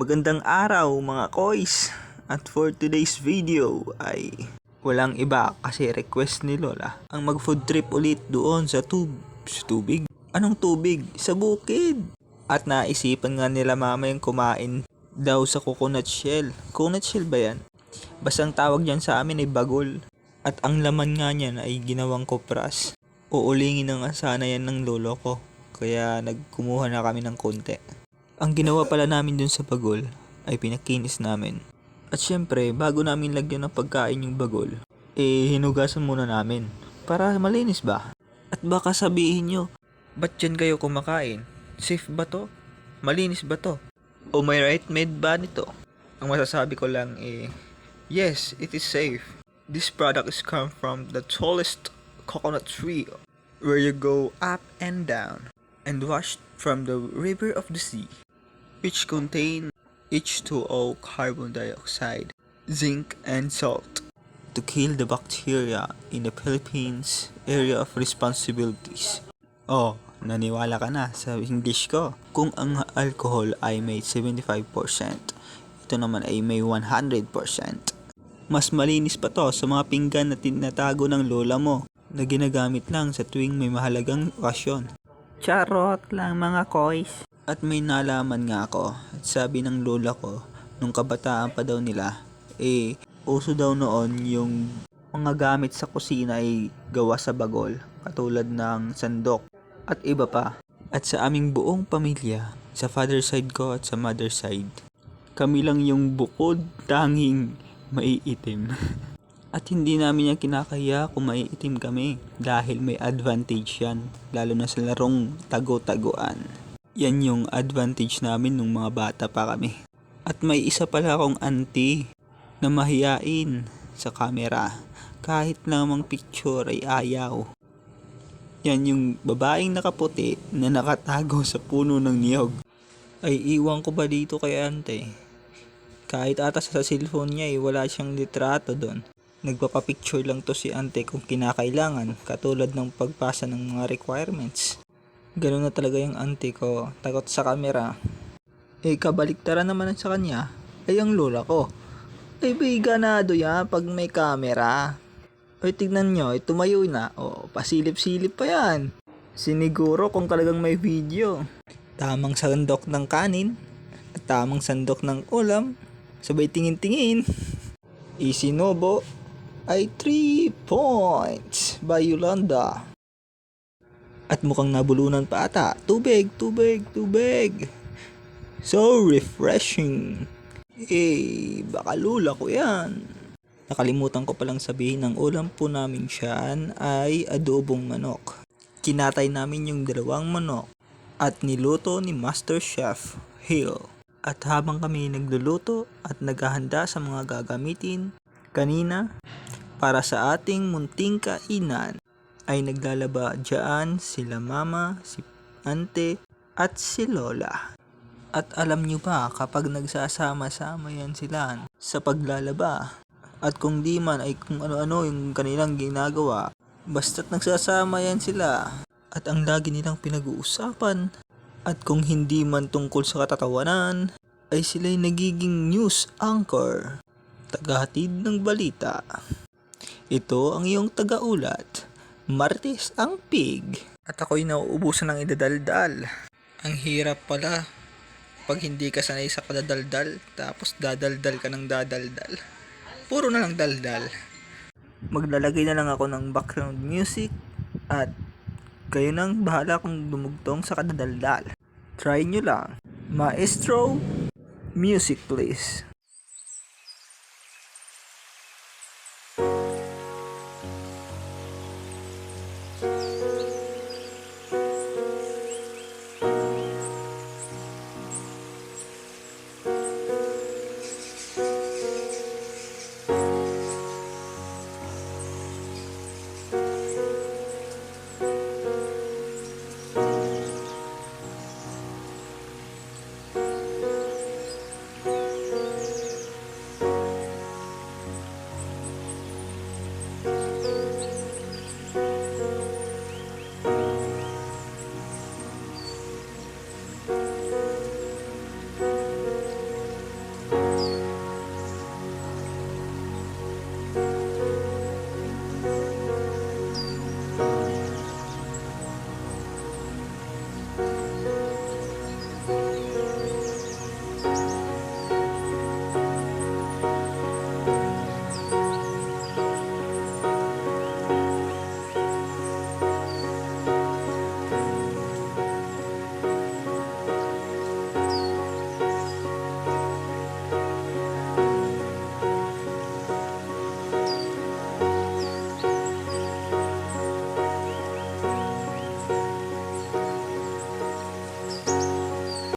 Magandang araw mga koys! At for today's video ay walang iba kasi request ni Lola ang mag food trip ulit doon sa tubig. Anong tubig? Sa bukid! At naisipan nga nila mama yung kumain daw sa coconut shell. Coconut shell ba yan? Bastang tawag dyan sa amin ay bagol. At ang laman nga niyan ay ginawang kopras. Uulingin na nga sana yan ng lolo ko. Kaya nagkumuha na kami ng konti. Ang ginawa pala namin dun sa bagol ay pinakinis namin. At syempre, bago namin lagyan ng pagkain yung bagol, hinugasan muna namin para malinis ba? At baka sabihin nyo, ba't dyan kayo kumakain? Safe ba to? Malinis ba to? O may right made ba nito? Ang masasabi ko lang yes, it is safe. This product is come from the tallest coconut tree where you go up and down and washed from the river of the sea, which contain H2O, carbon dioxide, zinc, and salt to kill the bacteria in the Philippines area of responsibilities. Oh, naniwala ka na sa English ko. Kung ang alcohol ay may 75%, ito naman ay may 100%. Mas malinis pa to sa mga pinggan na tinatago ng lola mo na ginagamit lang sa tuwing may mahalagang okasyon. Charot lang mga koys. At may nalaman nga ako at sabi ng lola ko nung kabataan pa daw nila uso daw noon yung mga gamit sa kusina ay gawa sa bagol katulad ng sandok at iba pa. At sa aming buong pamilya, sa father side ko at sa mother side, kami lang yung bukod tanging maiitim. At hindi namin yan kinakaya kung maiitim kami dahil may advantage yan, lalo na sa larong tago-taguan. Yan yung advantage namin nung mga bata pa kami. At may isa pala akong auntie na mahiyain sa camera. Kahit lamang picture ay ayaw. Yan yung babaeng nakaputi na nakatago sa puno ng niyog. Ay iwan ko ba dito kay ante? Kahit ata sa cellphone niya wala siyang litrato doon. Nagpapapicture lang to si ante kung kinakailangan, katulad ng pagpasa ng mga requirements. Ganun na talaga yung auntie ko, takot sa camera. Kabaliktaran naman sa kanya ay ang lola ko. May ganado yan pag may camera. Tignan nyo, tumayo na. Pasilip-silip pa yan. Siniguro kung talagang may video. Tamang sandok ng kanin at tamang sandok ng ulam. Sabay tingin-tingin. Isinobo ay 3 points by Yolanda. At mukhang nabulunan pa ata. Tubig. So refreshing. Baka lula ko yan. Nakalimutan ko palang sabihin ng ulam po namin siyan ay adobong manok. Kinatay namin yung 2 manok at niluto ni Master Chef Hill. At habang kami nagluluto at naghahanda sa mga gagamitin kanina para sa ating munting kainan, ay naglalaba dyan sila mama, si ante, at si lola. At alam nyo ba kapag nagsasama-sama yan sila sa paglalaba, at kung di man ay kung ano-ano yung kanilang ginagawa, basta't nagsasama yan sila, at ang lagi nilang pinag-uusapan, at kung hindi man tungkol sa katatawanan, ay sila'y nagiging news anchor, tagahatid ng balita. Ito ang iyong tagaulat, Martes ang pig. At ako'y nauubusan ng idadaldal. Ang hirap pala pag hindi ka sanay sa kadadaldal, tapos dadaldal ka ng dadaldal. Puro na lang daldal. Maglalagay na lang ako ng background music at kayo nang bahala kung dumugtong sa kadadaldal. Try nyo lang. Maestro, music please.